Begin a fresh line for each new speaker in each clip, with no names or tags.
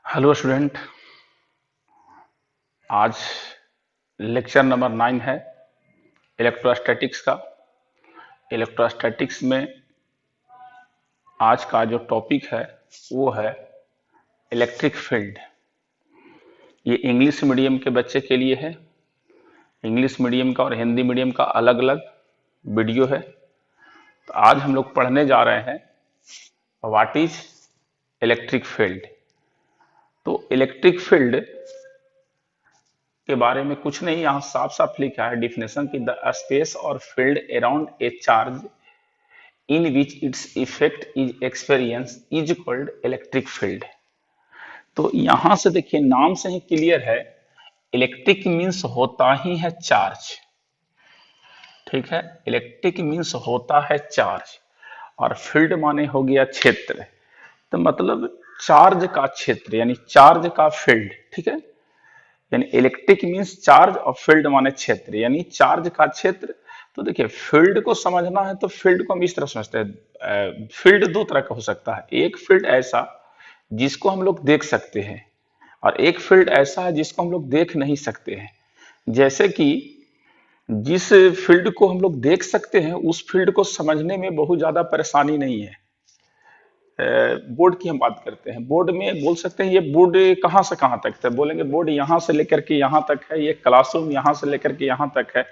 Hello student. आज lecture number 9 है electrostatics का। इलेक्ट्रोस्टैटिक्स में आज का जो टॉपिक है वो है इलेक्ट्रिक फील्ड। ये इंग्लिश मीडियम के बच्चे के लिए है। इंग्लिश मीडियम का और हिंदी मीडियम का अलग अलग वीडियो है। तो आज हम लोग पढ़ने जा रहे हैं व्हाट इज इलेक्ट्रिक फील्ड। तो इलेक्ट्रिक फील्ड के बारे में कुछ नहीं, यहाँ साफ साफ लिखा है डिफिनेशन की द स्पेस और field around A charge in which its effect is experience is called electric field. तो यहां से देखिए नाम से ही क्लियर है, इलेक्ट्रिक मीन्स होता ही है चार्ज। ठीक है, इलेक्ट्रिक मीन्स होता है चार्ज और फील्ड माने हो गया क्षेत्र। तो मतलब चार्ज का क्षेत्र यानी चार्ज का फील्ड। ठीक है, यानी इलेक्ट्रिक मीन्स चार्ज और फील्ड माने क्षेत्र यानी चार्ज का क्षेत्र। तो देखिए फील्ड को समझना है तो फील्ड को हम इस तरह समझते हैं, फील्ड दो तरह का हो सकता है। एक फील्ड ऐसा जिसको हम लोग देख सकते हैं और एक फील्ड ऐसा है जिसको हम लोग देख नहीं सकते हैं। जैसे कि जिस फील्ड को हम लोग देख सकते हैं उस फील्ड को समझने में बहुत ज्यादा परेशानी नहीं है। बोर्ड की हम बात करते हैं, बोर्ड में बोल सकते हैं ये बोर्ड कहाँ से कहाँ तक है, बोलेंगे बोर्ड यहाँ से लेकर के यहाँ तक है, ये क्लासरूम यहाँ से लेकर के यहाँ तक है।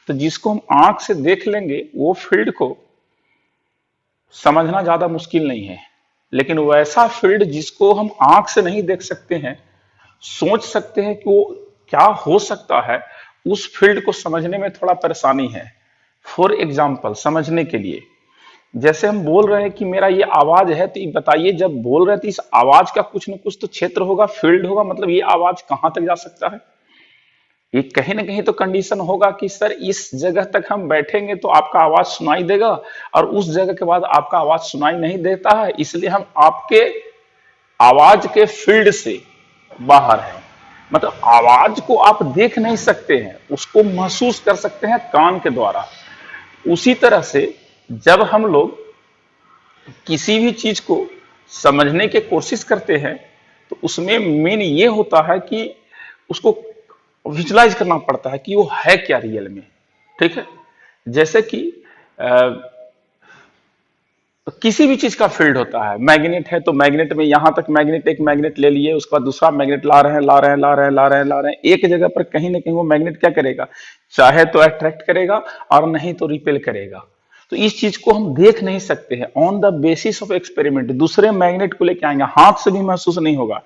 तो जिसको हम आंख से देख लेंगे वो फील्ड को समझना ज्यादा मुश्किल नहीं है। लेकिन वैसा फील्ड जिसको हम आंख से नहीं देख सकते हैं, सोच सकते हैं कि वो क्या हो सकता है, उस फील्ड को समझने में थोड़ा परेशानी है। फॉर एग्जाम्पल समझने के लिए, जैसे हम बोल रहे हैं कि मेरा ये आवाज है, तो बताइए जब बोल रहे थे इस आवाज का कुछ न कुछ तो क्षेत्र होगा, फील्ड होगा। मतलब ये आवाज कहां तक जा सकता है, ये कहीं ना कहीं तो कंडीशन होगा कि सर इस जगह तक हम बैठेंगे तो आपका आवाज सुनाई देगा और उस जगह के बाद आपका आवाज सुनाई नहीं देता है, इसलिए हम आपके आवाज के फील्ड से बाहर हैं। मतलब आवाज को आप देख नहीं सकते हैं, उसको महसूस कर सकते हैं कान के द्वारा। उसी तरह से जब हम लोग किसी भी चीज को समझने की कोशिश करते हैं तो उसमें मेन ये होता है कि उसको विजुलाइज करना पड़ता है कि वो है क्या रियल में। ठीक है, जैसे कि किसी भी चीज का फील्ड होता है। मैग्नेट है तो मैग्नेट में यहां तक मैग्नेट, एक मैग्नेट ले लिए, उसके बाद दूसरा मैग्नेट ला रहे हैं ला रहे हैं ला रहे हैं ला रहे हैं ला रहे हैं, एक जगह पर कहीं ना कहीं वो मैग्नेट क्या करेगा, चाहे तो अट्रैक्ट करेगा और नहीं तो रिपेल करेगा। तो इस चीज को हम देख नहीं सकते हैं, on the basis of experiment दूसरे मैग्नेट को लेके आएंगे, हाथ से भी महसूस नहीं होगा।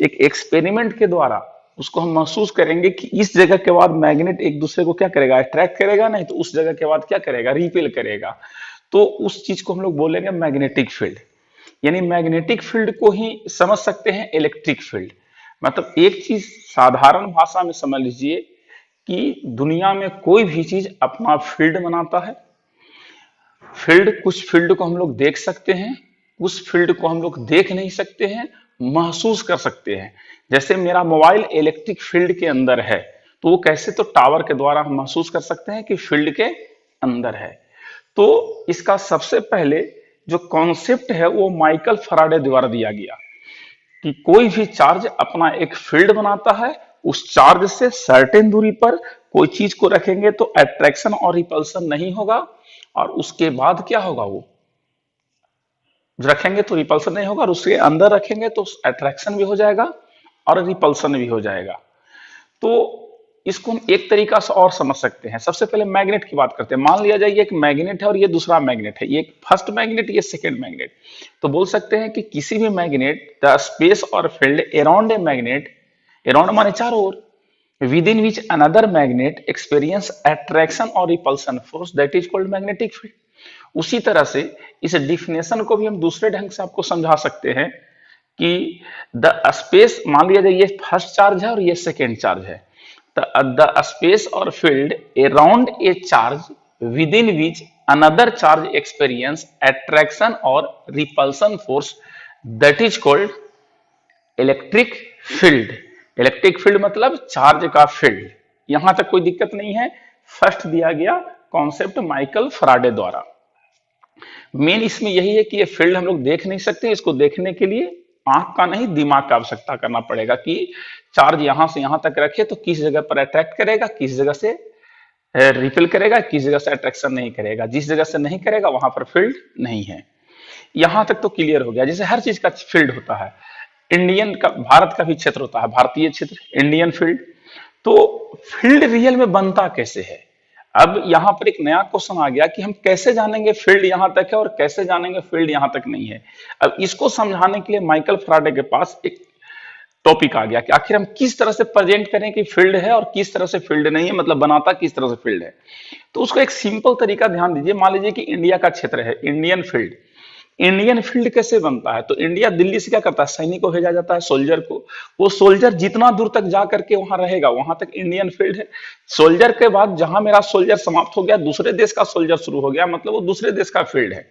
एक एक्सपेरिमेंट के द्वारा उसको हम महसूस करेंगे कि इस जगह के बाद मैग्नेट एक दूसरे को क्या करेगा, अट्रैक्ट करेगा, नहीं तो उस जगह के बाद क्या करेगा, रिपेल करेगा। तो उस चीज को हम लोग बोलेंगे मैग्नेटिक फील्ड। यानी मैग्नेटिक फील्ड को ही समझ सकते हैं इलेक्ट्रिक फील्ड। मतलब एक चीज साधारण भाषा में समझ लीजिए कि दुनिया में कोई भी चीज अपना फील्ड बनाता है। फील्ड, कुछ फील्ड को हम लोग देख सकते हैं, उस फील्ड को हम लोग देख नहीं सकते हैं, महसूस कर सकते हैं। जैसे मेरा मोबाइल इलेक्ट्रिक फील्ड के अंदर है, तो वो कैसे, तो टावर के द्वारा हम महसूस कर सकते हैं कि फील्ड के अंदर है। तो इसका सबसे पहले जो कॉन्सेप्ट है वो माइकल फैराडे द्वारा दिया गया कि कोई भी चार्ज अपना एक फील्ड बनाता है, उस चार्ज से सर्टेन दूरी पर कोई चीज को रखेंगे तो अट्रैक्शन और रिपल्सन नहीं होगा, और उसके बाद क्या होगा, वो रखेंगे तो रिपल्सन नहीं होगा और उसके अंदर रखेंगे तो अट्रैक्शन भी हो जाएगा और रिपल्सन भी हो जाएगा। तो इसको हम एक तरीका से और समझ सकते हैं। सबसे पहले मैग्नेट की बात करते हैं। मान लिया जाए एक मैग्नेट है और ये दूसरा मैग्नेट है, ये फर्स्ट मैग्नेट, ये सेकंड मैग्नेट। तो बोल सकते हैं कि किसी भी मैग्नेट द स्पेस और field around a magnet, around माने चारों ओर, within which another magnet experience attraction और repulsion force, that is called magnetic field. उसी तरह से इस डिफिनेशन को भी हम दूसरे ढंग से आपको समझा सकते हैं कि द स्पेस, मान लिया जाए ये फर्स्ट चार्ज है और ये सेकेंड चार्ज है, the space or field around a charge within which another charge experience attraction or repulsion force, that is called electric field। Electric field मतलब चार्ज का फील्ड। यहां तक कोई दिक्कत नहीं है। फर्स्ट दिया गया कॉन्सेप्ट माइकल फैराडे द्वारा। मेन इसमें यही है कि ये फील्ड हम लोग देख नहीं सकते, इसको देखने के लिए आंख का नहीं दिमाग का आवश्यकता करना पड़ेगा कि चार्ज यहां से यहां तक रखे तो किस जगह पर अट्रैक्ट करेगा, किस जगह से रिपेल करेगा, किस जगह से अट्रैक्शन नहीं करेगा, जिस जगह से नहीं करेगा वहां पर फील्ड नहीं है। यहां तक तो क्लियर हो गया। जैसे हर चीज का फील्ड होता है, इंडियन का, भारत का भी क्षेत्र होता है, भारतीय क्षेत्र, इंडियन फील्ड। तो फील्ड रियल में बनता कैसे है? अब यहां पर एक नया क्वेश्चन आ गया कि हम कैसे जानेंगे फील्ड यहां तक है और कैसे जानेंगे फील्ड यहां तक नहीं है। अब इसको समझाने के लिए माइकल फैराडे के पास एक टॉपिक आ गया कि आखिर हम किस तरह से प्रेजेंट करें कि फील्ड है और किस तरह से फील्ड नहीं है, मतलब बनाता किस तरह से फील्ड है। तो उसको एक सिंपल तरीका ध्यान दीजिए। मान लीजिए कि इंडिया का क्षेत्र है, इंडियन फील्ड। इंडियन फील्ड कैसे बनता है? तो इंडिया दिल्ली से क्या करता है, सैनिक को भेजा जाता है, सोल्जर को। वो सोल्जर जितना दूर तक जा करके वहां रहेगा वहां तक इंडियन फील्ड है। सोल्जर के बाद जहां मेरा सोल्जर समाप्त हो गया, दूसरे देश का सोल्जर शुरू हो गया, मतलब वो दूसरे देश का फील्ड है।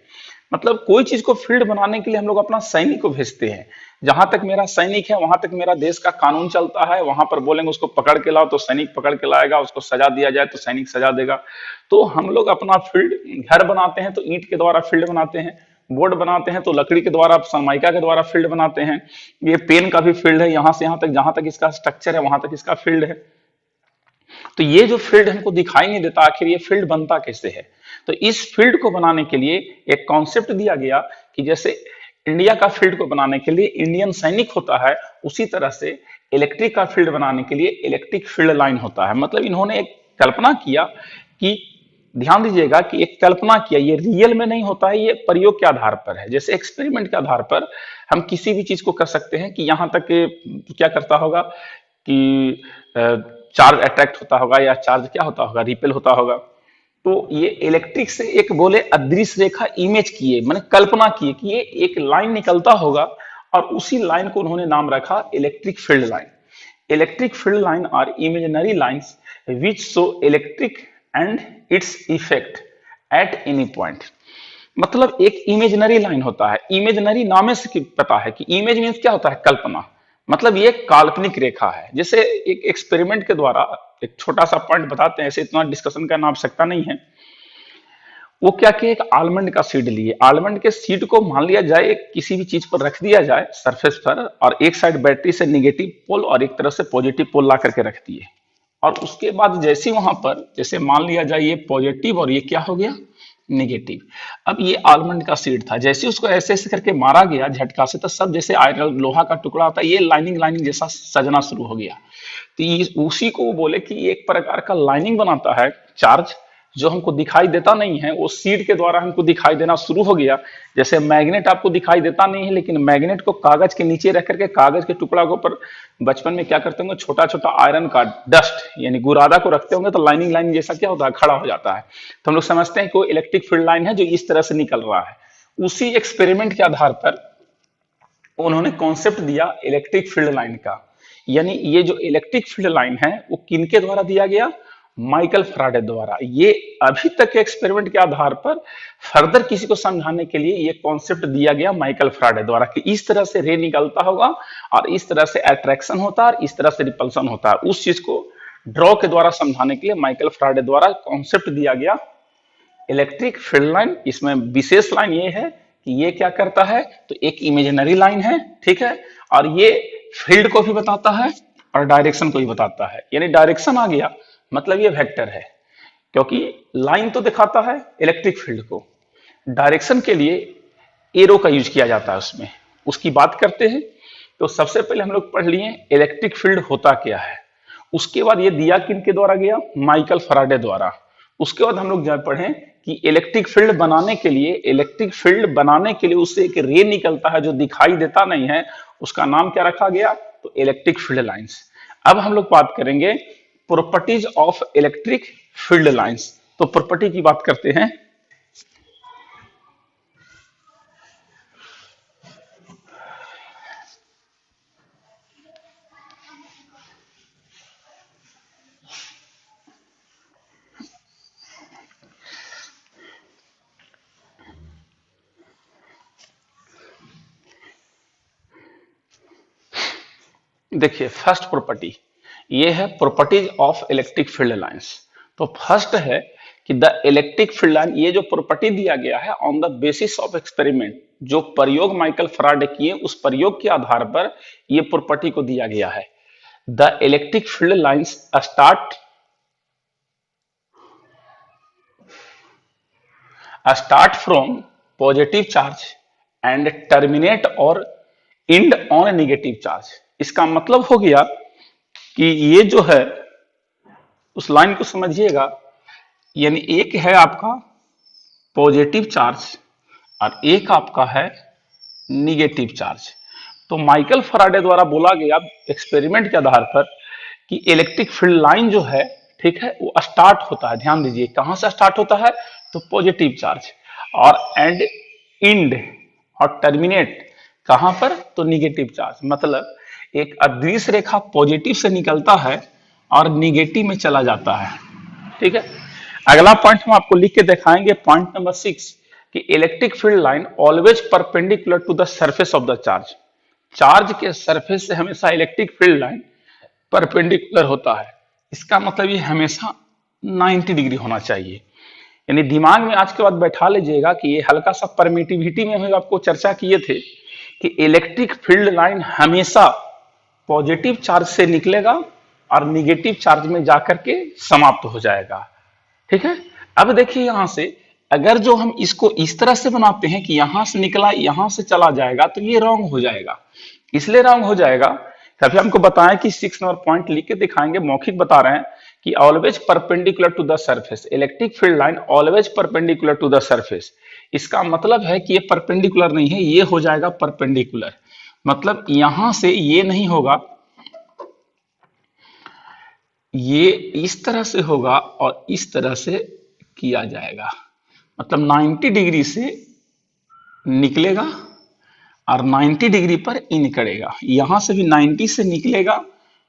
मतलब कोई चीज को फील्ड बनाने के लिए हम लोग अपना सैनिक को भेजते हैं। जहां तक मेरा सैनिक है वहां तक मेरा देश का कानून चलता है। वहां पर बोलेंगे उसको पकड़ के लाओ तो सैनिक पकड़ के लाएगा, उसको सजा दिया जाए तो सैनिक सजा देगा। तो हम लोग अपना फील्ड, घर बनाते हैं तो ईंट के द्वारा फील्ड बनाते हैं, बोर्ड बनाते हैं तो लकड़ी के द्वारा, सनमाइका के द्वारा फील्ड बनाते हैं। ये पेन का भी फील्ड है, यहां से यहां तक, जहां तक इसका स्ट्रक्चर है वहां तक इसका फील्ड है। तो ये जो फील्ड हमको दिखाई नहीं देता, आखिर ये फील्ड बनता कैसे है? तो इस फील्ड को बनाने के लिए एक कॉन्सेप्ट दिया गया कि जैसे इंडिया का फील्ड को बनाने के लिए इंडियन सैनिक होता है, उसी तरह से इलेक्ट्रिक का फील्ड बनाने के लिए इलेक्ट्रिक फील्ड लाइन होता है। मतलब इन्होंने एक कल्पना किया कि, ध्यान दीजिएगा कि एक कल्पना किया, ये रियल में नहीं होता है, ये प्रयोग के आधार पर है। जैसे एक्सपेरिमेंट के आधार पर हम किसी भी चीज को कर सकते हैं कि यहां तक क्या करता होगा कि चार्ज अट्रैक्ट होता होगा या चार्ज क्या होता होगा, रिपेल होता होगा। तो ये इलेक्ट्रिक से एक बोले अदृश्य रेखा इमेज किए, मैंने कल्पना की कि ये एक लाइन निकलता होगा और उसी लाइन को उन्होंने नाम रखा electric field line. Electric field line are imaginary lines which show electric and its effect at any point. मतलब एक इमेजिनरी लाइन होता है। इमेजिनरी नामे से पता है कि इमेज मीन्स क्या होता है, कल्पना। मतलब ये काल्पनिक रेखा है। जैसे एक एक्सपेरिमेंट के द्वारा एक छोटा सा पॉइंट बताते हैं, ऐसे इतना डिस्कशन करना आवश्यकता नहीं है। वो क्या किया, एक आलमंड का सीड लिए, आलमंड के सीड को मान लिया जाए एक किसी भी चीज पर रख दिया जाए सरफेस पर, और एक साइड बैटरी से निगेटिव पोल और एक तरफ से पॉजिटिव पोल ला करके रख दिए। और उसके बाद जैसे वहां पर, जैसे मान लिया जाए ये पॉजिटिव और ये क्या हो गया, निगेटिव। अब ये आलमंड का सीड था, जैसे उसको ऐसे ऐसे करके मारा गया झटका से, तो सब जैसे आयरन लोहा का टुकड़ा होता है, ये लाइनिंग लाइनिंग जैसा सजना शुरू हो गया। तो उसी को वो बोले कि एक प्रकार का लाइनिंग बनाता है चार्ज, जो हमको दिखाई देता नहीं है, वो सीड के द्वारा हमको दिखाई देना शुरू हो गया। जैसे मैग्नेट आपको दिखाई देता नहीं है, लेकिन मैग्नेट को कागज के नीचे रख करके कागज के टुकड़ा के ऊपर बचपन में क्या करते होंगे, छोटा छोटा आयरन का डस्ट यानी गुरादा को रखते होंगे, तो लाइनिंग लाइन जैसा क्या होता है, खड़ा हो जाता है। तो हम लोग समझते हैं कि वो इलेक्ट्रिक फील्ड लाइन है जो इस तरह से निकल रहा है। उसी एक्सपेरिमेंट के आधार पर उन्होंने कॉन्सेप्ट दिया इलेक्ट्रिक फील्ड लाइन का। यानी ये जो इलेक्ट्रिक फील्ड लाइन है वो किनके द्वारा दिया गया, माइकल फैराडे द्वारा। ये अभी तक के एक्सपेरिमेंट के आधार पर फर्दर किसी को समझाने के लिए ये कॉन्सेप्ट दिया गया माइकल फैराडे द्वारा कि इस तरह से रे निकलता होगा और इस तरह से अट्रैक्शन होता है और इस तरह से रिपल्सन होता है। उस चीज को ड्रॉ के द्वारा समझाने के लिए माइकल फैराडे द्वारा कॉन्सेप्ट दिया गया इलेक्ट्रिक फील्ड लाइन। इसमें विशेष लाइन ये है कि ये क्या करता है, तो एक इमेजिनरी लाइन है, ठीक है, और ये फील्ड को भी बताता है और डायरेक्शन को भी बताता है। यानी डायरेक्शन आ गया मतलब ये वेक्टर है, क्योंकि लाइन तो दिखाता है इलेक्ट्रिक फील्ड को, डायरेक्शन के लिए एरो का यूज किया जाता है उसमें। उसकी बात करते हैं तो सबसे पहले हम लोग पढ़ लिए इलेक्ट्रिक फील्ड होता क्या है। उसके बाद ये दिया किनके द्वारा गया, माइकल फैराडे द्वारा। उसके बाद हम लोग जब पढ़े कि इलेक्ट्रिक फील्ड बनाने के लिए, इलेक्ट्रिक फील्ड बनाने के लिए उससे एक रे निकलता है जो दिखाई देता नहीं है, उसका नाम क्या रखा गया, तो इलेक्ट्रिक फील्ड लाइंस। अब हम लोग बात करेंगे properties of electric field lines. तो प्रॉपर्टी की बात करते हैं। देखिए फर्स्ट प्रॉपर्टी ये है properties of electric field lines. तो फर्स्ट है कि द इलेक्ट्रिक फील्ड लाइन, ये जो प्रॉपर्टी दिया गया है on the basis of experiment, जो प्रयोग माइकल फैराडे किए उस प्रयोग के आधार पर यह प्रॉपर्टी को दिया गया है। The electric field lines start from positive charge and terminate और इंड ऑन नेगेटिव चार्ज। इसका मतलब हो गया कि ये जो है उस लाइन को समझिएगा, यानी एक है आपका पॉजिटिव चार्ज और एक आपका है निगेटिव चार्ज। तो माइकल फैराडे द्वारा बोला गया एक्सपेरिमेंट के आधार पर कि इलेक्ट्रिक फील्ड लाइन जो है, ठीक है, वो स्टार्ट होता है, ध्यान दीजिए कहां से स्टार्ट होता है, तो पॉजिटिव चार्ज, और एंड इंड और टर्मिनेट कहां पर, तो निगेटिव चार्ज। मतलब एक अदृश्य रेखा पॉजिटिव से निकलता है और निगेटिव में चला जाता है, ठीक है। अगला पॉइंट हम आपको लिख के दिखाएंगे, पॉइंट नंबर 6, कि electric field line always perpendicular to the surface of the charge. Charge के सरफेस से हमेशा इलेक्ट्रिक फील्ड लाइन परपेंडिकुलर होता है। इसका मतलब ये हमेशा 90 डिग्री होना चाहिए। यानी दिमाग में आज के बाद बैठा लीजिएगा कि ये हल्का सा परमिटिविटी में हम आपको चर्चा किए थे कि इलेक्ट्रिक फील्ड लाइन हमेशा पॉजिटिव चार्ज से निकलेगा और निगेटिव चार्ज में जाकर के समाप्त हो जाएगा, ठीक है। अब देखिए यहां से अगर जो हम इसको इस तरह से बनाते हैं कि यहां से निकला यहां से चला जाएगा, तो ये रॉन्ग हो जाएगा। इसलिए रॉन्ग हो जाएगा, तभी हमको बताएं कि 6 नंबर पॉइंट लिख के दिखाएंगे, मौखिक बता रहे हैं कि always perpendicular to the surface, electric field line always perpendicular to the surface. इसका मतलब है कि ये परपेंडिकुलर नहीं है, ये हो जाएगा परपेंडिकुलर। मतलब यहां से ये नहीं होगा, ये इस तरह से होगा और इस तरह से किया जाएगा। मतलब 90 डिग्री से निकलेगा और 90 डिग्री पर इन करेगा। यहां से भी 90 से निकलेगा,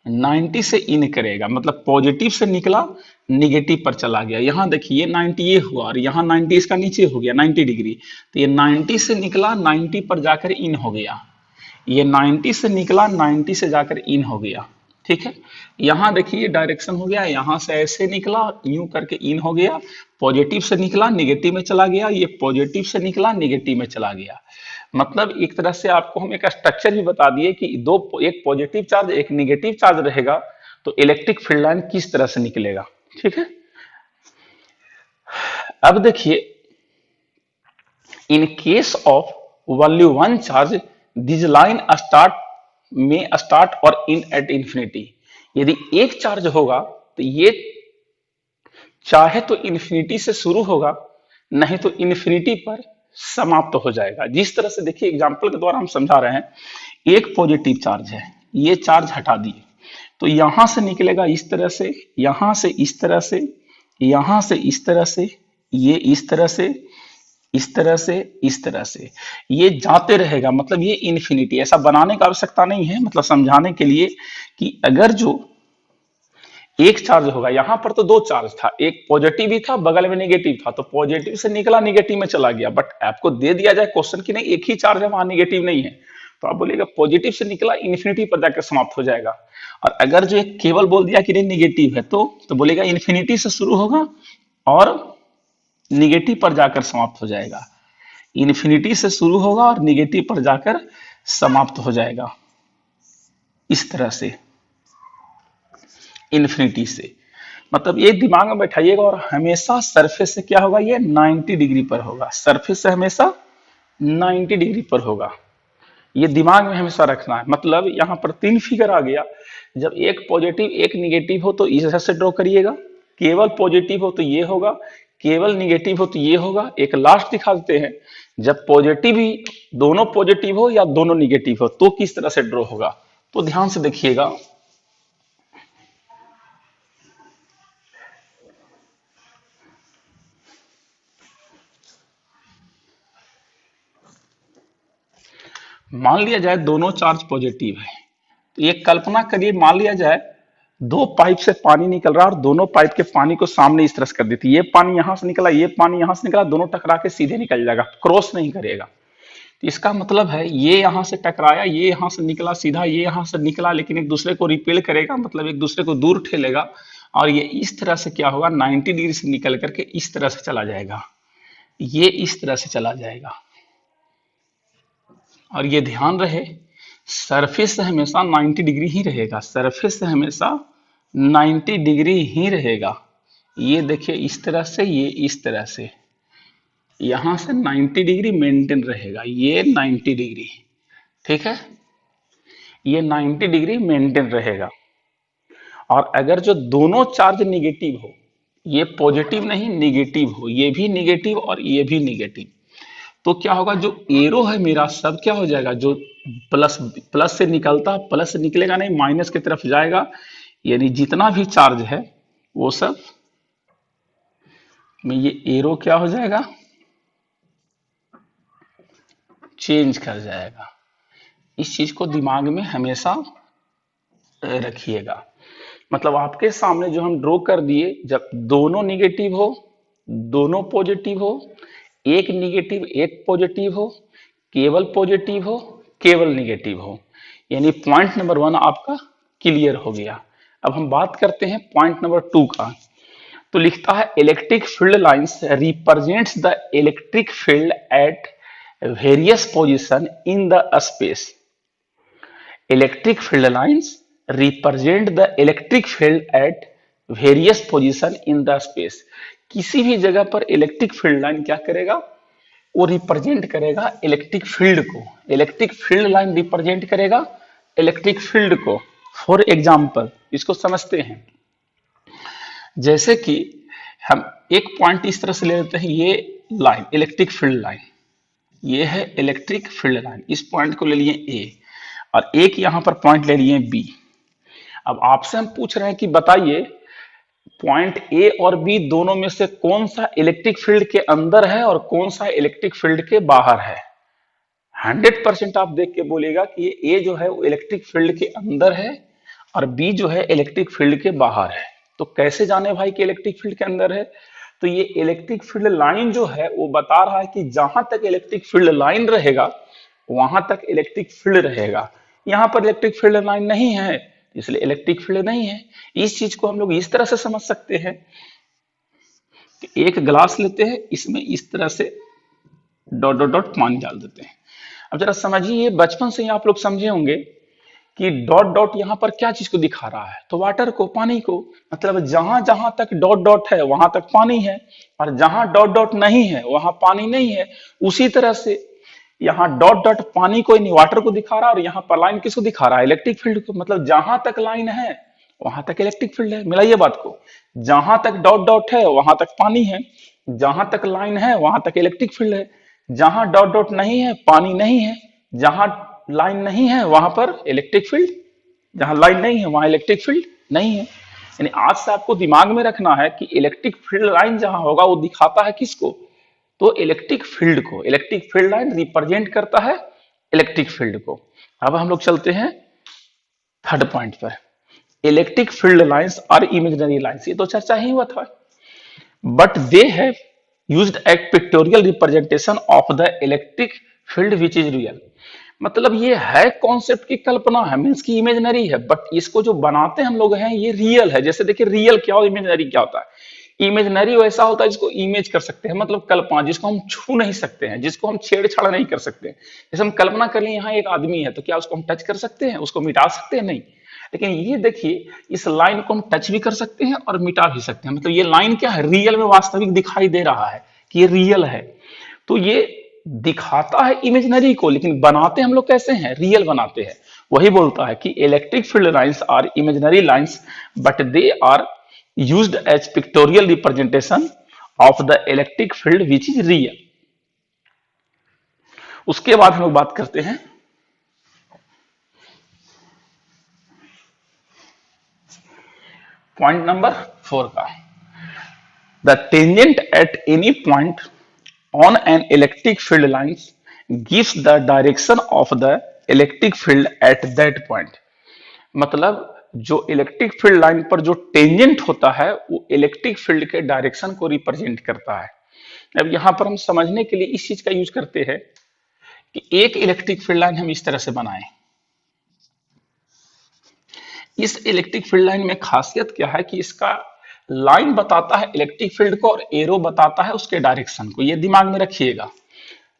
90 से इन करेगा। मतलब पॉजिटिव से निकला, निगेटिव पर चला गया। यहां देखिए 90 ये हुआ और यहां 90 इसका नीचे हो गया 90 डिग्री। तो ये 90 से निकला, 90 पर जाकर इन हो गया। ये 90 से निकला, 90 से जाकर इन हो गया, ठीक है। यहां देखिए डायरेक्शन हो गया, यहां से ऐसे निकला, यूं करके इन हो गया। पॉजिटिव से निकला, निगेटिव में चला गया। ये पॉजिटिव से निकला, निगेटिव में चला गया। मतलब एक तरह से आपको हम एक स्ट्रक्चर भी बता दिए कि एक पॉजिटिव चार्ज एक निगेटिव चार्ज रहेगा तो इलेक्ट्रिक फील्ड लाइन किस तरह से निकलेगा, ठीक है। अब देखिए, in case of only one charge this line start और इन एट इंफिनिटी। यदि एक चार्ज होगा तो ये चाहे तो इंफिनिटी से शुरू होगा, नहीं तो इंफिनिटी पर समाप्त हो जाएगा। जिस तरह से देखिए एग्जांपल के द्वारा हम समझा रहे हैं, एक पॉजिटिव चार्ज है, ये चार्ज हटा दिए तो यहां से निकलेगा इस तरह से, यहां से इस तरह से, यहां से इस तरह से, ये इस तरह से, इस तरह से, इस तरह से, ये जाते रहेगा। मतलब ये इन्फिनिटी, ऐसा बनाने की आवश्यकता नहीं है, मतलब समझाने के लिए कि अगर जो एक चार्ज होगा, यहां पर तो दो चार्ज था, एक पॉजिटिव भी था, बगल में नेगेटिव था, तो पॉजिटिव से निकला निगेटिव में चला गया। बट आपको दे दिया जाए क्वेश्चन की नहीं एक ही चार्ज है, वहां निगेटिव नहीं है, तो आप बोलेगा पॉजिटिव से निकला इन्फिनिटी पर जाकर समाप्त हो जाएगा। और अगर जो एक केवल बोल दिया कि नहीं निगेटिव है, तो बोलेगा इन्फिनिटी से शुरू होगा और निगेटिव पर जाकर समाप्त हो जाएगा। इन्फिनिटी से शुरू होगा और निगेटिव पर जाकर समाप्त हो जाएगा, इस तरह से इन्फिनिटी से। मतलब ये दिमाग में बैठाइएगा। और हमेशा सरफेस से क्या होगा, ये 90 डिग्री पर होगा, सरफेस से हमेशा 90 डिग्री पर होगा। ये दिमाग में हमेशा रखना है। मतलब यहां पर 3 फिगर आ गया, जब एक पॉजिटिव एक निगेटिव हो तो इस तरह से ड्रॉ करिएगा, केवल पॉजिटिव हो तो ये होगा, केवल निगेटिव हो तो ये होगा। एक लास्ट दिखा देते हैं, जब पॉजिटिव ही दोनों पॉजिटिव हो या दोनों निगेटिव हो तो किस तरह से ड्रॉ होगा। तो ध्यान से देखिएगा, मान लिया जाए दोनों चार्ज पॉजिटिव है, तो ये कल्पना करिए, मान लिया जाए दो पाइप से पानी निकल रहा है और दोनों पाइप के पानी को सामने इस तरह से कर देती है। ये पानी यहां से निकला, ये पानी यहां से निकला, दोनों टकरा के सीधे निकल जाएगा, क्रॉस नहीं करेगा। तो इसका मतलब है ये यहां से टकराया, ये यहां से निकला सीधा, ये यहां से निकला, लेकिन एक दूसरे को रिपेल करेगा, मतलब एक दूसरे को दूर ठेलेगा। और ये इस तरह से क्या होगा, 90 डिग्री से निकल करके इस तरह से चला जाएगा, ये इस तरह से चला जाएगा, और ये ध्यान रहे, सरफेस हमेशा 90 डिग्री ही रहेगा, सरफेस हमेशा 90 डिग्री ही रहेगा। ये देखिए इस तरह से, ये इस तरह से, यहां से 90 डिग्री मेंटेन रहेगा, ये 90 डिग्री, ठीक है, ये 90 डिग्री मेंटेन रहेगा। और अगर जो दोनों चार्ज निगेटिव हो, ये पॉजिटिव नहीं निगेटिव हो, ये भी निगेटिव और ये भी निगेटिव, तो क्या होगा, जो एरो है मेरा सब क्या हो जाएगा, जो प्लस प्लस से निकलता है प्लस से निकलेगा नहीं, माइनस की तरफ जाएगा, यानी जितना भी चार्ज है वो सब में ये एरो क्या हो जाएगा, चेंज कर जाएगा। इस चीज को दिमाग में हमेशा रखिएगा। मतलब आपके सामने जो हम ड्रॉ कर दिए, जब दोनों निगेटिव हो, दोनों पॉजिटिव हो, एक निगेटिव एक पॉजिटिव हो, केवल पॉजिटिव हो, केवल निगेटिव हो, यानी पॉइंट नंबर 1 आपका क्लियर हो गया। अब हम बात करते हैं पॉइंट नंबर 2 का। तो लिखता है electric field lines represents the electric field at various position in the space. Electric field lines represent the electric field at various position in the space. किसी भी जगह पर इलेक्ट्रिक फील्ड लाइन क्या करेगा, वो रिप्रेजेंट करेगा इलेक्ट्रिक फील्ड को। Electric field line represent करेगा इलेक्ट्रिक फील्ड को। फॉर एग्जाम्पल इसको समझते हैं, जैसे कि हम एक पॉइंट इस तरह से ले लेते हैं, ये लाइन इलेक्ट्रिक फील्ड लाइन, ये है इलेक्ट्रिक फील्ड लाइन, इस पॉइंट को ले लिए ए और एक यहां पर पॉइंट ले लिए बी। अब आपसे हम पूछ रहे हैं कि बताइए पॉइंट ए और बी दोनों में से कौन सा इलेक्ट्रिक फील्ड के अंदर है और कौन सा इलेक्ट्रिक फील्ड के बाहर है। 100% आप देख के बोलेगा कि ये ए जो है वो इलेक्ट्रिक फील्ड के अंदर है और बी जो है इलेक्ट्रिक फील्ड के बाहर है। तो कैसे जाने भाई कि इलेक्ट्रिक फील्ड के अंदर है, तो ये इलेक्ट्रिक फील्ड लाइन जो है वो बता रहा है कि जहां तक इलेक्ट्रिक फील्ड लाइन रहेगा वहां तक इलेक्ट्रिक फील्ड रहेगा। यहां पर इलेक्ट्रिक फील्ड लाइन नहीं है इसलिए इलेक्ट्रिक फील्ड नहीं है। इस चीज को हम लोग इस तरह से समझ सकते हैं कि एक ग्लास लेते हैं, इसमें इस तरह से डॉट डॉट डॉट पानी डाल देते हैं। अब जरा समझिए, बचपन से ही आप लोग समझे होंगे कि डॉट डॉट यहाँ पर क्या चीज को दिखा रहा है, तो वाटर को, पानी को। मतलब जहां जहां तक डॉट डॉट है वहां तक पानी है और जहां डॉट डॉट नहीं है वहां पानी नहीं है। उसी तरह से यहाँ डॉट डॉट पानी को, वाटर को दिखा रहा है और यहाँ पर लाइन किसको दिखा रहा है, इलेक्ट्रिक फील्ड को। मतलब जहां तक लाइन है वहां तक इलेक्ट्रिक फील्ड है। मिलाइए बात को, जहां तक डॉट डॉट है वहां तक पानी है, जहां तक लाइन है वहां तक इलेक्ट्रिक फील्ड है। जहां डॉट डॉट नहीं है, पानी नहीं है, जहां लाइन नहीं है वहां पर इलेक्ट्रिक फील्ड, जहां लाइन नहीं है वहां इलेक्ट्रिक फील्ड नहीं है। यानी आज से आपको दिमाग में रखना है कि इलेक्ट्रिक फील्ड लाइन जहां होगा वो दिखाता है किसको, तो इलेक्ट्रिक फील्ड को। इलेक्ट्रिक फील्ड लाइन रिप्रेजेंट करता है इलेक्ट्रिक फील्ड को। अब हम लोग चलते हैं थर्ड पॉइंट पर, इलेक्ट्रिक फील्ड लाइंस और इमेजिनरी लाइंस। ये तो चर्चा ही हुआ था, but they have used A pictorial representation of the electric field which is real. मतलब ये है कॉन्सेप्ट की कल्पना है, मीन्स की इमेजिनरी है, बट इसको जो बनाते हम लोग हैं ये रियल है। जैसे देखिए रियल क्या और इमेजिनरी क्या होता है। इमेजिनरी वैसा होता है जिसको इमेज कर सकते हैं, मतलब कल्पना, जिसको हम छू नहीं सकते हैं, जिसको हम छेड़छाड़ नहीं कर सकते। जैसे हम कल्पना कर लें यहाँ एक आदमी है, तो क्या उसको हम टच कर सकते हैं, उसको मिटा सकते हैं, नहीं। लेकिन ये देखिए इस लाइन को हम टच भी कर सकते हैं और मिटा भी सकते हैं। मतलब ये लाइन क्या है, रियल में वास्तविक दिखाई दे रहा है कि ये रियल है। तो ये दिखाता है इमेजिनरी को, लेकिन बनाते हम लोग कैसे हैं, रियल बनाते हैं। वही बोलता है कि electric field lines are imaginary lines but they are used as pictorial representation of the electric field which is real। उसके बाद हम लोग बात करते हैं पॉइंट नंबर 4 का। The tangent at any point on an electric field lines gives the direction of the electric field at that point। मतलब जो इलेक्ट्रिक फील्ड लाइन पर जो टेंजेंट होता है वो इलेक्ट्रिक फील्ड के डायरेक्शन को रिप्रेजेंट करता है। अब यहां पर हम समझने के लिए इस चीज का यूज करते हैं कि एक इलेक्ट्रिक फील्ड लाइन हम इस तरह से बनाएं। इस इलेक्ट्रिक फील्ड लाइन में खासियत क्या है कि इसका लाइन बताता है इलेक्ट्रिक फील्ड को और एरो बताता है उसके डायरेक्शन को। ये दिमाग में रखिएगा,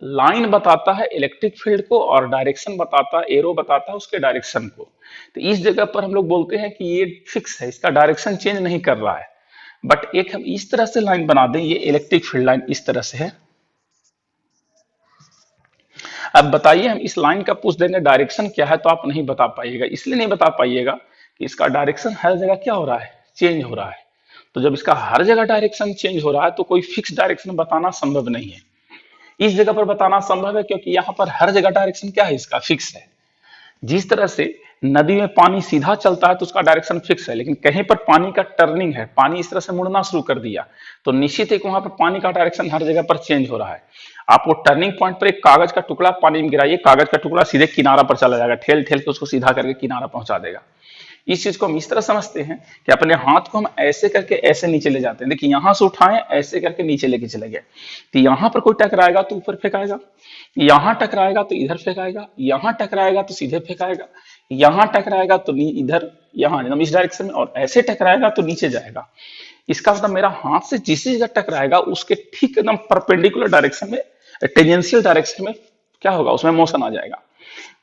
लाइन बताता है इलेक्ट्रिक फील्ड को और डायरेक्शन बताता है, एरो बताता है उसके डायरेक्शन को। तो इस जगह पर हम लोग बोलते हैं कि ये फिक्स है, इसका डायरेक्शन चेंज नहीं कर रहा है। बट एक हम इस तरह से लाइन बना दें, ये इलेक्ट्रिक फील्ड लाइन इस तरह से है। अब बताइए हम इस लाइन का पूछ देंगे डायरेक्शन क्या है, तो आप नहीं बता पाइएगा। इसलिए नहीं बता पाइएगा कि इसका डायरेक्शन हर जगह क्या हो रहा है, चेंज हो रहा है। तो जब इसका हर जगह डायरेक्शन चेंज हो रहा है तो कोई फिक्स डायरेक्शन बताना संभव नहीं है। इस जगह पर बताना संभव है क्योंकि यहाँ पर हर जगह डायरेक्शन क्या है, इसका फिक्स है। जिस तरह से नदी में पानी सीधा चलता है तो उसका डायरेक्शन फिक्स है, लेकिन कहीं पर पानी का टर्निंग है, पानी इस तरह से मुड़ना शुरू कर दिया, तो निश्चित है कि वहां पर पानी का डायरेक्शन हर जगह पर चेंज हो रहा है। आप वो टर्निंग पॉइंट पर एक कागज का टुकड़ा पानी में गिराइए, कागज का टुकड़ा सीधे किनारा पर चला जाएगा, ठेल ठेल के उसको सीधा करके किनारा पहुंचा देगा। इस चीज को हम इस तरह समझते हैं कि अपने हाथ को हम ऐसे करके ऐसे नीचे ले जाते हैं। देखिए यहां से उठाएं, ऐसे करके नीचे लेके चले गए, तो यहां पर कोई टकराएगा तो ऊपर फेंकाएगा, यहां टकराएगा तो इधर फेंकाएगा, यहां टकराएगा तो सीधे फेंकाएगा, यहां टकराएगा तो इधर, यहां एकदम इस डायरेक्शन में, और ऐसे टकराएगा तो नीचे जाएगा। इसका मतलब मेरा हाथ से जिस जगह टकराएगा उसके ठीक एकदम परपेंडिकुलर डायरेक्शन में, टेंजेंशियल डायरेक्शन में क्या होगा, उसमें मोशन आ जाएगा।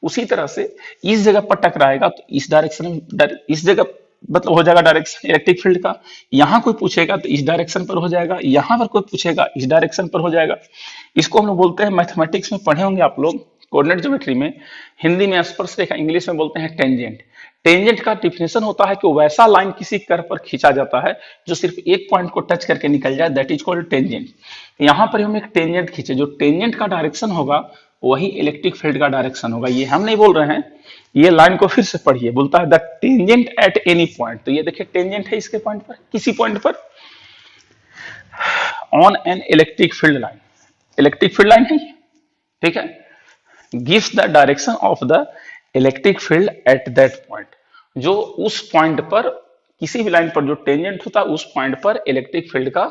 उसी तरह से इस जगह पर टकराएगा तो इस डायरेक्शन में, इस जगह मतलब हो जाएगा डायरेक्शन इलेक्ट्रिक फील्ड का। यहां कोई पूछेगा तो इस डायरेक्शन पर हो जाएगा, यहां पर कोई पूछेगा इस डायरेक्शन पर हो जाएगा। इसको हम लोग बोलते हैं, मैथमेटिक्स में पढ़े होंगे आप लोग कोऑर्डिनेट ज्योमेट्री में, हिंदी में स्पर्शरेखा, इंग्लिश में बोलते हैं टेंजेंट। टेंजेंट का डिफिनेशन होता है कि वैसा लाइन किसी कर्व पर खींचा जाता है जो सिर्फ एक पॉइंट को टच करके निकल जाए, दैट इज कॉल्ड टेंजेंट। यहां पर हम एक टेंजेंट खींचे, जो टेंजेंट का डायरेक्शन होगा वही इलेक्ट्रिक फील्ड का डायरेक्शन होगा। ये हम नहीं बोल रहे हैं, ये लाइन को फिर से पढ़िए, बोलता है the tangent at any point. तो ये देखिए टेंजेंट है इसके पॉइंट पर, किसी पॉइंट पर, on an electric field line, electric field line है, ठीक है, gives the direction of the electric field at that point. जो उस पॉइंट पर, किसी भी लाइन पर जो टेंजेंट होता है उस पॉइंट पर इलेक्ट्रिक फील्ड का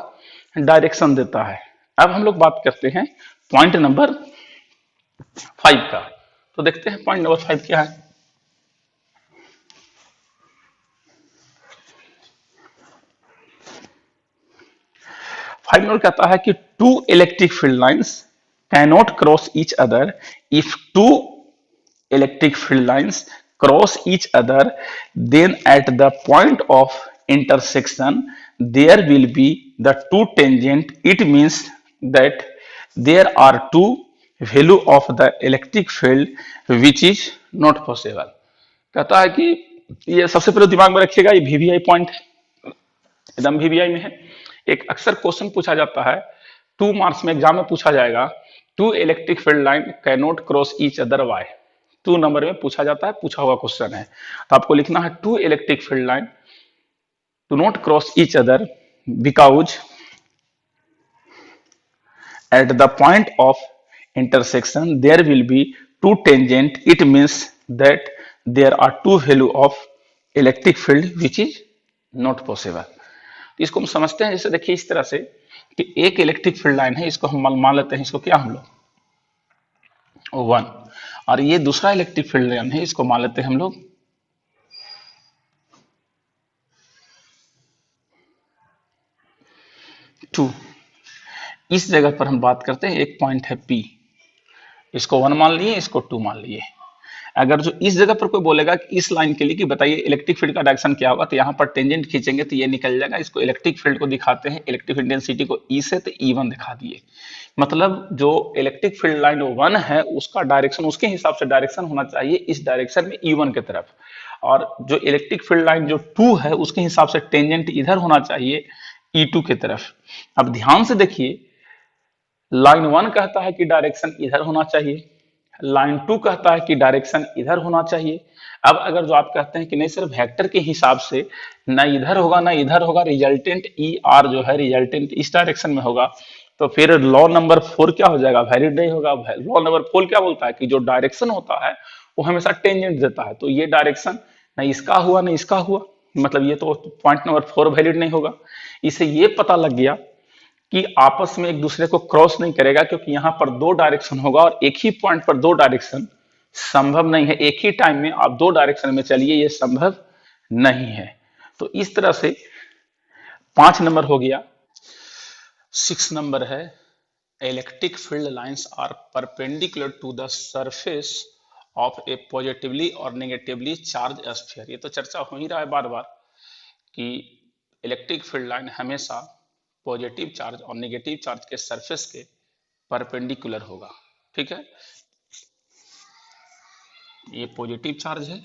डायरेक्शन देता है। अब हम लोग बात करते हैं पॉइंट नंबर 5 का। तो देखते हैं पॉइंट नंबर 5 क्या है। फाइव नंबर कहता है कि two electric field lines cannot cross each other if two electric field lines cross each other, then at the point of intersection there will be the two tangent. It means that there are two value of the electric field which is not possible. कहता है कि ये सबसे पहले दिमाग में रखिएगा, ये वीवीआई पॉइंट एकदम वीवीआई में है। एक अक्सर क्वेश्चन पूछा जाता है, 2 मार्क्स में एग्जाम में पूछा जाएगा, two electric field line cannot cross each other why. 2 number में पूछा जाता है, पूछा हुआ क्वेश्चन है। तो आपको लिखना है two electric field line to not cross each other because at the point of intersection there will be two tangent. It means that there are two value of electric field which is not possible. इसको हम समझते हैं, जैसे देखिए इस तरह से कि एक इलेक्ट्रिक फील्ड लाइन है, इसको हम मान लेते हैं, इसको क्या हम लोग 1, और ये दूसरा इलेक्ट्रिक फील्ड लाइन है, इसको मान लेते हैं हम लोग 2। इस जगह पर हम बात करते हैं, एक पॉइंट है P, इसको 1 मान लिए, इसको 2 मान लिए। अगर जो इस जगह पर कोई बोलेगा कि इस लाइन के लिए कि बताइए इलेक्ट्रिक फील्ड का डायरेक्शन क्या होगा, तो यहाँ पर टेंजेंट खींचेंगे तो ये निकल जाएगा। इसको इलेक्ट्रिक फील्ड को दिखाते हैं, इलेक्ट्रिक इंटेंसिटी को E से, तो E1 दिखा दिए। मतलब जो इलेक्ट्रिक फील्ड लाइन 1 है उसका डायरेक्शन, उसके हिसाब से डायरेक्शन होना चाहिए इस डायरेक्शन में E1 की तरफ, और जो इलेक्ट्रिक फील्ड लाइन जो 2 है उसके हिसाब से टेंजेंट इधर होना चाहिए E2 की तरफ। अब ध्यान से देखिए, लाइन 1 कहता है कि डायरेक्शन इधर होना चाहिए, लाइन 2 कहता है कि डायरेक्शन इधर होना चाहिए। अब अगर जो आप कहते हैं कि नहीं सर वेक्टर के हिसाब से ना इधर होगा ना इधर होगा, रिजल्टेंट ई आर जो है रिजल्टेंट इस डायरेक्शन में होगा, तो फिर लॉ नंबर 4 क्या हो जाएगा, वैलिड नहीं होगा। लॉ नंबर 4 क्या बोलता है कि जो डायरेक्शन होता है वो हमेशा टेंजेंट देता है, तो ये डायरेक्शन ना इसका हुआ ना इसका हुआ, मतलब ये तो पॉइंट नंबर 4 वैलिड नहीं होगा। इससे ये पता लग गया कि आपस में एक दूसरे को क्रॉस नहीं करेगा, क्योंकि यहाँ पर 2 डायरेक्शन होगा और एक ही पॉइंट पर 2 डायरेक्शन संभव नहीं है। एक ही टाइम में आप 2 डायरेक्शन में चलिए, ये संभव नहीं है। तो इस तरह से 5 नंबर हो गया। 6 नंबर है electric field lines are perpendicular to the surface of a positively और नेगेटिवली चार्ज स्फीयर। ये तो चर्चा हो ही रहा है बार बार कि इलेक्ट्रिक फील्ड लाइन हमेशा पॉजिटिव चार्ज और नेगेटिव चार्ज के सरफेस के परपेंडिकुलर होगा। ठीक है, ये पॉजिटिव चार्ज है,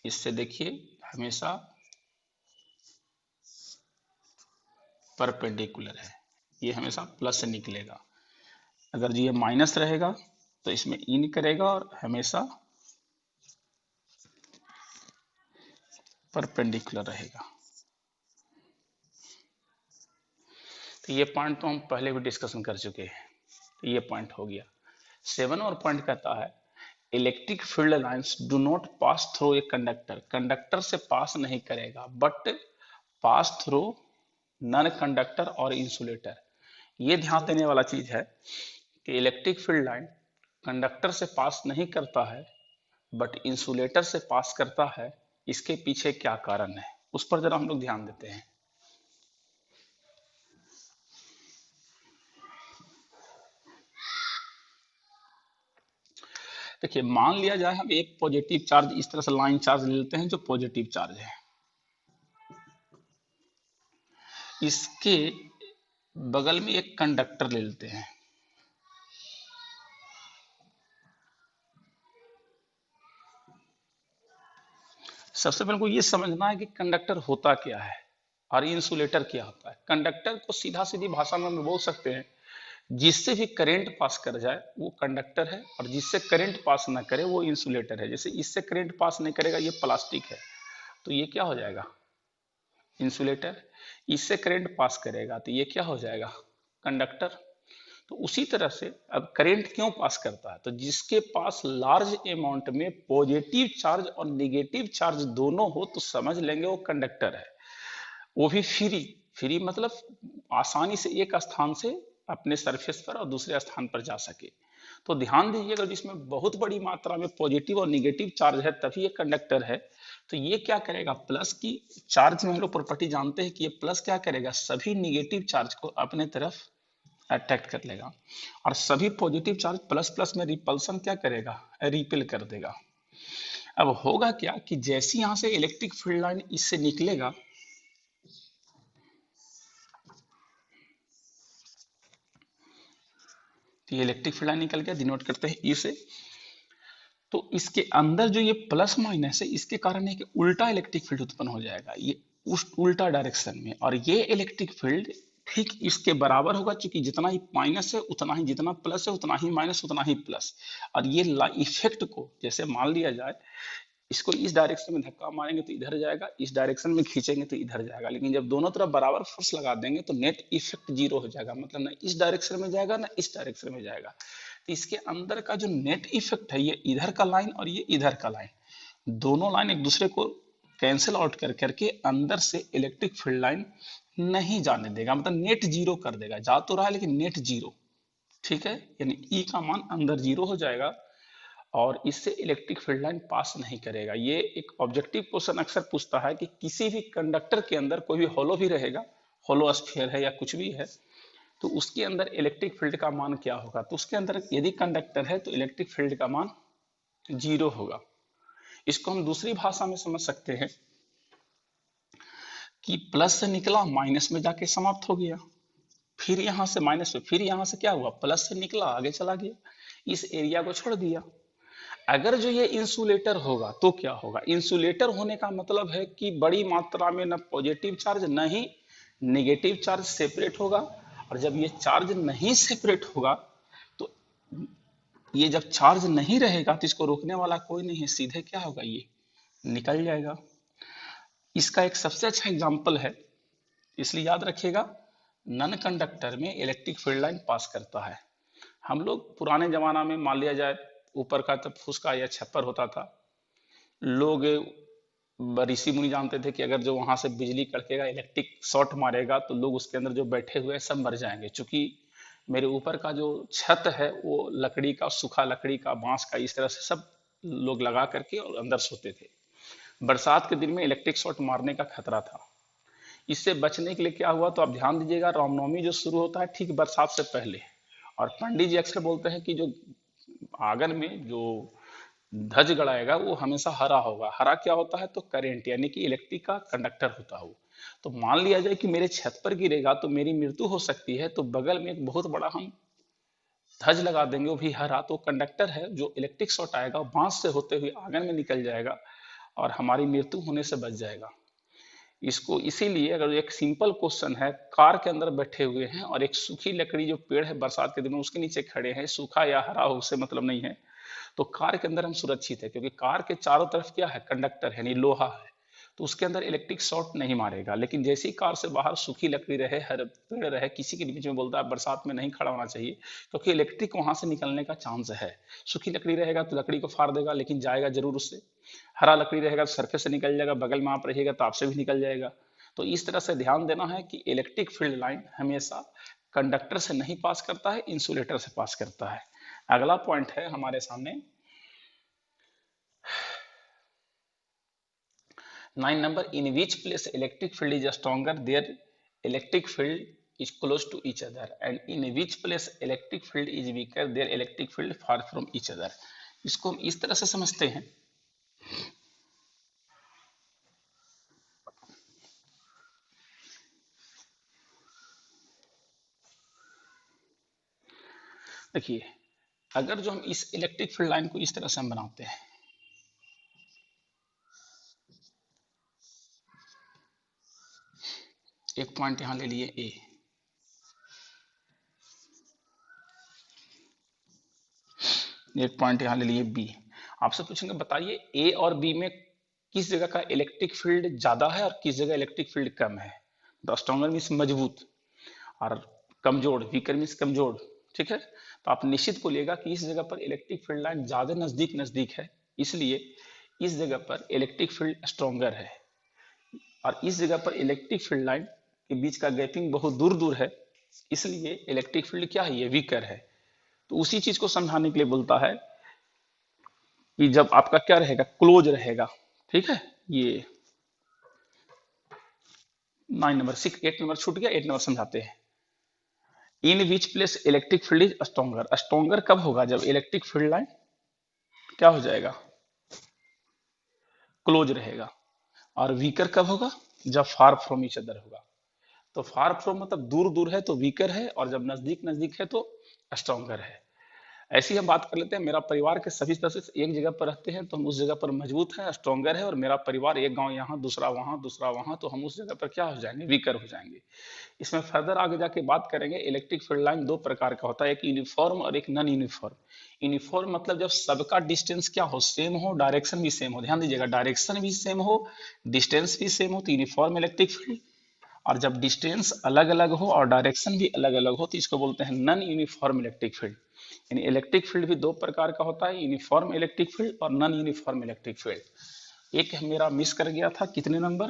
इससे देखिए हमेशा परपेंडिकुलर है, ये हमेशा प्लस से निकलेगा। अगर ये माइनस रहेगा तो इसमें इन करेगा और हमेशा परपेंडिकुलर रहेगा। तो ये पॉइंट तो हम पहले भी डिस्कशन कर चुके हैं, तो ये पॉइंट हो गया। 7 और पॉइंट कहता है electric field lines do not pass through a conductor, conductor से पास नहीं करेगा, but pass through non conductor और इंसुलेटर। ये ध्यान देने वाला चीज है कि इलेक्ट्रिक फील्ड लाइन कंडक्टर से पास नहीं करता है बट इंसुलेटर से पास करता है। इसके पीछे क्या कारण है उस पर जरा हम लोग ध्यान देते हैं। देखिए मान लिया जाए हम एक पॉजिटिव चार्ज इस तरह से लाइन चार्ज ले लेते हैं जो पॉजिटिव चार्ज है, इसके बगल में एक कंडक्टर ले लेते हैं। सबसे पहले को ये समझना है कि कंडक्टर होता क्या है और इंसुलेटर क्या होता है। कंडक्टर को सीधा सीधी भाषा में हम बोल सकते हैं जिससे भी करंट पास कर जाए वो कंडक्टर है, और जिससे करंट पास ना करे वो इंसुलेटर है। जैसे इससे करंट पास नहीं करेगा, ये प्लास्टिक है तो ये क्या हो जाएगा, इंसुलेटर। इससे करंट पास करेगा तो ये क्या हो जाएगा, कंडक्टर। तो उसी तरह से अब करंट क्यों पास करता है, तो जिसके पास लार्ज अमाउंट में पॉजिटिव चार्ज और नेगेटिव चार्ज दोनों हो तो समझ लेंगे वो कंडक्टर है। वो भी फ्री, फ्री मतलब आसानी से एक स्थान से अपने सरफेस पर और दूसरे स्थान पर जा सके। तो ध्यान दीजिएगा जिसमें बहुत बड़ी मात्रा में पॉजिटिव और निगेटिव चार्ज है तभी ये कंडक्टर है। तो ये क्या करेगा, प्लस की चार्ज में हम लोग प्रॉपर्टी जानते हैं कि ये प्लस क्या करेगा, सभी निगेटिव चार्ज को अपने तरफ अट्रैक्ट कर लेगा, और सभी पॉजिटिव चार्ज प्लस प्लस में रिपल्सन क्या करेगा, रिपेल कर देगा। अब होगा क्या कि जैसे यहां से इलेक्ट्रिक फील्ड लाइन इससे निकलेगा, तो ये इलेक्ट्रिक फील्ड लाइन निकल गया, डिनोट करते हैं ई से। तो इसके अंदर जो ये प्लस माइनस है इसके कारण है कि उल्टा इलेक्ट्रिक फील्ड उत्पन्न हो जाएगा, ये उस उल्टा डायरेक्शन में, और ये इलेक्ट्रिक फील्ड ठीक इसके बराबर होगा, क्योंकि जितना ही माइनस है उतना ही, जितना प्लस है उतना ही माइनस उतना ही प्लस। और ये इफेक्ट को जैसे मान लिया जाए इसको इस डायरेक्शन में धक्का मारेंगे तो इधर जाएगा, इस डायरेक्शन में खींचेंगे तो इधर जाएगा, लेकिन जब दोनों तरफ बराबर फोर्स लगा देंगे तो नेट इफेक्ट जीरो हो जाएगा, मतलब ना इस डायरेक्शन में जाएगा ना इस डायरेक्शन में जाएगा। तो इसके अंदर का जो नेट इफेक्ट है ये इधर का लाइन और ये इधर का लाइन, दोनों लाइन एक दूसरे को कैंसिल आउट कर करके अंदर से इलेक्ट्रिक फील्ड लाइन नहीं जाने देगा, मतलब नेट जीरो कर देगा। जा तो रहा है लेकिन नेट जीरो, ठीक है, यानी ई का मान अंदर जीरो हो जाएगा और इससे इलेक्ट्रिक फील्ड लाइन पास नहीं करेगा। ये एक ऑब्जेक्टिव क्वेश्चन अक्सर पूछता है कि किसी भी कंडक्टर के अंदर कोई भी होलो भी रहेगा, होलो स्फीयर है या कुछ भी है, तो उसके अंदर इलेक्ट्रिक फील्ड का मान क्या होगा, तो उसके अंदर यदि कंडक्टर है तो इलेक्ट्रिक फील्ड का मान जीरो होगा। इसको हम दूसरी भाषा में समझ सकते हैं कि प्लस से निकला माइनस में जाके समाप्त हो गया, फिर यहां से माइनस में, फिर यहां से क्या हुआ, प्लस से निकला आगे चला गया, इस एरिया को छोड़ दिया। अगर जो ये इंसुलेटर होगा तो क्या होगा, इंसुलेटर होने का मतलब है कि बड़ी मात्रा में न पॉजिटिव चार्ज न ही नेगेटिव चार्ज सेपरेट होगा, और जब ये चार्ज नहीं सेपरेट होगा तो ये जब चार्ज नहीं रहेगा तो इसको रोकने वाला कोई नहीं है, सीधे क्या होगा, ये निकल जाएगा। इसका एक सबसे अच्छा एग्जाम्पल है, इसलिए याद रखिएगा, नन कंडक्टर में इलेक्ट्रिक फील्ड लाइन पास करता है। हम लोग पुराने जमाना में मान लिया जाए ऊपर का तब फुसका या छप्पर होता था, लोग ऋषि मुनि जानते थे कि अगर जो वहां से बिजली कड़केगा, इलेक्ट्रिक शॉर्ट मारेगा तो लोग उसके अंदर जो बैठे हुए हैं सब मर जाएंगे। चूंकि मेरे ऊपर का जो छत है वो लकड़ी का, सूखा लकड़ी का, बांस का, इस तरह से सब लोग लगा करके और अंदर सोते थे। बरसात के दिन में इलेक्ट्रिक शॉर्ट मारने का खतरा था, इससे बचने के लिए क्या हुआ, तो आप ध्यान दीजिएगा, रामनवमी जो शुरू होता है ठीक बरसात से पहले, और पंडित जी अक्सर बोलते हैं कि जो आंगन में जो ध्वज गड़ाएगा वो हमेशा हरा होगा। हरा क्या होता है, तो करेंट, यानी कि इलेक्ट्रिक का कंडक्टर होता है वो। तो मान लिया जाए कि मेरे छत पर गिरेगा तो मेरी मृत्यु हो सकती है, तो बगल में एक बहुत बड़ा हम ध्वज लगा देंगे, वो भी हरा, तो कंडक्टर है, जो इलेक्ट्रिक शॉट आएगा बांस से होते हुए आंगन में निकल जाएगा और हमारी मृत्यु होने से बच जाएगा। इसको इसीलिए, अगर एक सिंपल क्वेश्चन है, कार के अंदर बैठे हुए हैं और एक सूखी लकड़ी जो पेड़ है बरसात के दिन में उसके नीचे खड़े हैं, सूखा या हरा हो उससे मतलब नहीं है, तो कार के अंदर हम सुरक्षित है, क्योंकि कार के चारों तरफ क्या है, कंडक्टर है, यानी लोहा है, तो उसके अंदर इलेक्ट्रिक शॉर्ट नहीं मारेगा। लेकिन जैसे ही कार से बाहर सूखी लकड़ी रहे, हर पेड़ रहे, किसी के बीच में बोलता है बरसात में नहीं खड़ा होना चाहिए, क्योंकि इलेक्ट्रिक वहां से निकलने का चांस है। सूखी लकड़ी रहेगा तो लकड़ी को फाड़ देगा, लेकिन जाएगा जरूर उससे। हरा लकड़ी रहेगा तो सरफेस से निकल जाएगा, बगल में आप रहिएगा तो आपसे भी निकल जाएगा। तो इस तरह से ध्यान देना है कि इलेक्ट्रिक फील्ड लाइन हमेशा कंडक्टर से नहीं पास करता है, इंसुलेटर से पास करता है। अगला पॉइंट है हमारे सामने 9 number, in which place electric field is stronger, their electric field is close to each other, and in which place electric field is weaker, their electric field far from each other। इसको हम इस तरह से समझते हैं, देखिए, अगर जो हम इस इलेक्ट्रिक फील्ड लाइन को इस तरह से हम बनाते हैं, एक पॉइंट यहां ले लिए ए, एक पॉइंट यहां ले लिए बी। आपसे पूछेंगे बताइए ए और बी में किस जगह का इलेक्ट्रिक फील्ड ज्यादा है और किस जगह इलेक्ट्रिक फील्ड कम है। द स्ट्रॉन्गर मीन्स मजबूत, और कमजोर, वीकर मीन्स कमजोर, ठीक है। तो आप निश्चित बोलिएगा कि इस जगह पर इलेक्ट्रिक फील्ड लाइन ज्यादा नजदीक नजदीक है, इसलिए इस जगह पर इलेक्ट्रिक फील्ड स्ट्रॉन्गर है, और इस जगह पर इलेक्ट्रिक फील्ड लाइन के बीच का गैपिंग बहुत दूर दूर है, इसलिए इलेक्ट्रिक फील्ड क्या है, ये वीकर है। तो उसी चीज को समझाने के लिए बोलता है कि जब आपका क्या रहेगा, क्लोज रहेगा, ठीक है। ये 9 नंबर, 6, 8 नंबर छूट गया, 8 नंबर समझाते हैं। In which place electric field is stronger, stronger कब होगा, जब इलेक्ट्रिक फील्ड लाइन क्या हो जाएगा, क्लोज रहेगा, और वीकर कब होगा, जब फार फ्रॉम ईच अदर होगा। तो फार फ्रॉम मतलब दूर दूर है तो वीकर है, और जब नजदीक नजदीक है तो स्ट्रॉन्गर है। ऐसी हम बात कर लेते हैं, मेरा परिवार के सभी सदस्य एक जगह पर रहते हैं तो हम उस जगह पर मजबूत हैं, स्ट्रॉन्गर है, और मेरा परिवार एक गांव यहाँ दूसरा वहां दूसरा वहां, तो हम उस जगह पर क्या हो जाएंगे, वीकर हो जाएंगे। इसमें फर्दर आगे जाके बात करेंगे, इलेक्ट्रिक फील्ड लाइन दो प्रकार का होता है, एक यूनिफॉर्म और एक नॉन यूनिफॉर्म। यूनिफॉर्म मतलब जब सबका डिस्टेंस क्या हो, सेम हो, डायरेक्शन भी सेम हो, ध्यान दीजिएगा, डायरेक्शन भी सेम हो, डिस्टेंस भी सेम हो, तो यूनिफॉर्म इलेक्ट्रिक फील्ड। और जब डिस्टेंस अलग अलग हो और डायरेक्शन भी अलग अलग हो तो इसको बोलते हैं नॉन यूनिफॉर्म इलेक्ट्रिक फील्ड। यानी इलेक्ट्रिक फील्ड भी दो प्रकार का होता है, यूनिफॉर्म इलेक्ट्रिक फील्ड और नॉन यूनिफॉर्म इलेक्ट्रिक फील्ड। एक मेरा मिस कर गया था, कितने नंबर,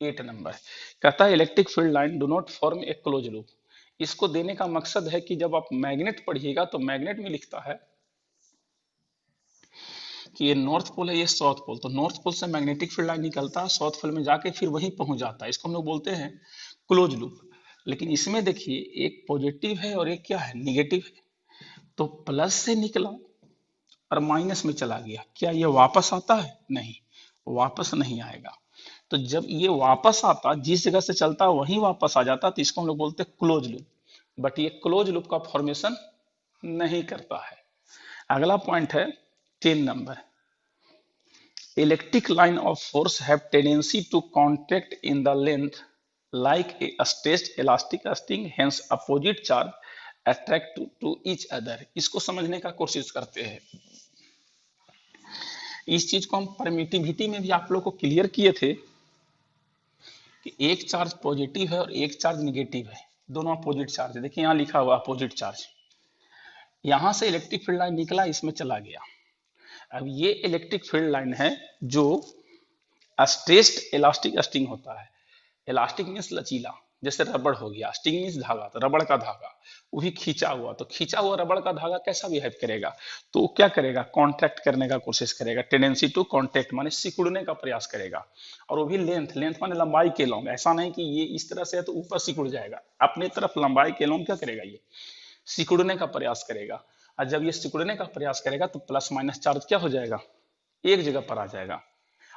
8 नंबर। कहता है electric field line do not form A close loop. इसको देने का मकसद है कि जब आप मैग्नेट पढ़िएगा तो मैग्नेट में लिखता है कि ये नॉर्थ पोल है, ये साउथ पोल, तो नॉर्थ पोल से मैग्नेटिक फील्ड लाइन निकलता है, साउथ पोल में जाके फिर वहीं पहुंच जाता है, इसको हम लोग बोलते हैं क्लोज लूप। लेकिन इसमें देखिए एक पॉजिटिव है और एक क्या है, निगेटिव है। तो प्लस से निकला और माइनस में चला गया, क्या ये वापस आता है, नहीं, वापस नहीं आएगा। तो जब ये वापस आता, जिस जगह से चलता वहीं वापस आ जाता, तो इसको हम लोग बोलते हैं क्लोज लूप। बट ये क्लोज लूप का फॉर्मेशन नहीं करता है। अगला पॉइंट है 10 number, electric line of force have tendency to contract in the length like a stretched elastic string, hence opposite charge attract to each other। इसको समझने का कोशिश करते हैं। इस चीज को हम परमिटिविटी में भी आप लोग को क्लियर किए थे कि एक चार्ज पॉजिटिव है और एक चार्ज निगेटिव है, दोनों अपोजिट चार्ज है। देखिए यहाँ लिखा हुआ अपोजिट चार्ज, यहां से इलेक्ट्रिक फील्ड लाइन निकला, इसमें चला गया। अब ये इलेक्ट्रिक फील्ड लाइन है जो स्ट्रेस्ड इलास्टिक स्ट्रिंग होता है, इलास्टिक मीन्स लचीला, जैसे रबड़ हो गया, स्ट्रिंग मीन्स धागा, तो रबड़ का धागा, वो भी खींचा हुआ, तो खींचा हुआ रबड़ का धागा कैसा बिहेव करेगा, तो क्या करेगा, कॉन्ट्रैक्ट करने का कोशिश करेगा, टेंडेंसी टू कॉन्ट्रैक्ट माने सिकुड़ने का प्रयास करेगा, और वो भी लेंथ, लेंथ माने लंबाई के लॉन्ग, ऐसा नहीं कि ये इस तरह से है तो ऊपर सिकुड़ जाएगा, अपने तरफ लंबाई के लॉन्ग क्या करेगा, ये सिकुड़ने का प्रयास करेगा। और जब ये सिकुड़ने का प्रयास करेगा तो प्लस माइनस चार्ज क्या हो जाएगा, एक जगह पर आ जाएगा।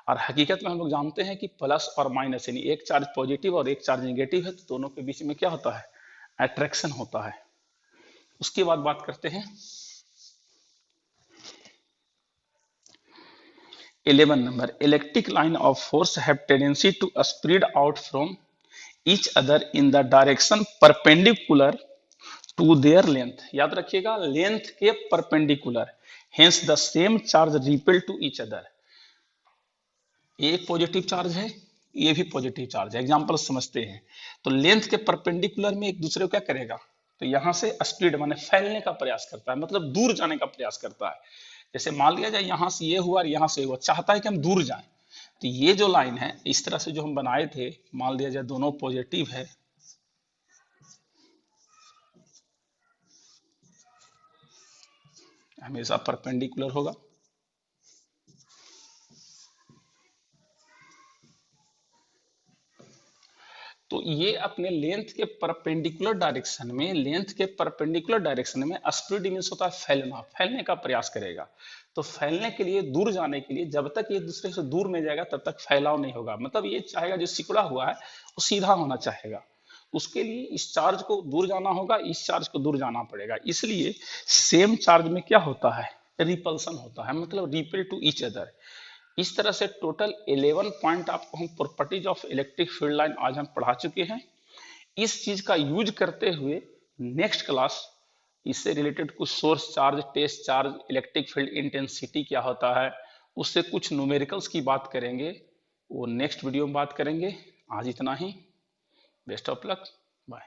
और हकीकत में हम लोग जानते हैं कि प्लस और माइनस यानी एक चार्ज पॉजिटिव और एक चार्ज नेगेटिव है, तो दोनों के बीच में क्या होता है, अट्रैक्शन होता है। उसके बाद बात करते हैं 11 number, electric line of force have tendency to spread out from each other in the direction perpendicular to their length. याद रखिएगा, लेंथ के perpendicular, hence the same charge repel to each other. एक पॉजिटिव चार्ज है, ये भी positive charge है, example समझते हैं। तो लेंथ के परपेंडिकुलर में एक दूसरे को क्या करेगा, तो यहां से स्प्रेड माने फैलने का प्रयास करता है, मतलब दूर जाने का प्रयास करता है। जैसे मान लिया जाए यहां से ये हुआ और यहां से हुआ, चाहता है कि हम दूर जाएं, तो ये जो लाइन है इस तरह से जो हम बनाए थे, मान लिया जाए दोनों पॉजिटिव है, हमेशा परपेंडिकुलर होगा। तो ये अपने लेंथ के परपेंडिकुलर डायरेक्शन में, लेंथ के परपेंडिकुलर डायरेक्शन में स्प्रेड मींस होता है फैलना, फैलने का प्रयास करेगा। तो फैलने के लिए, दूर जाने के लिए, जब तक ये दूसरे से दूर नहीं जाएगा तब तक फैलाव नहीं होगा, मतलब ये चाहेगा जो सिकुड़ा हुआ है वो सीधा होना चाहेगा, उसके लिए इस चार्ज को दूर जाना होगा, इस चार्ज को दूर जाना पड़ेगा। इसलिए सेम चार्ज में क्या होता है, रिपल्सन होता है, मतलब रिपेल टू ईच अदर। इस तरह से टोटल 11 पॉइंट आपको हम properties of electric field line आज हम पढ़ा चुके हैं। इस चीज का यूज करते हुए नेक्स्ट क्लास इससे रिलेटेड कुछ source charge, test charge, electric field intensity क्या होता है, उससे कुछ न्यूमेरिकल्स की बात करेंगे, वो नेक्स्ट वीडियो में बात करेंगे। आज इतना ही, बेस्ट ऑफ लक, बाय।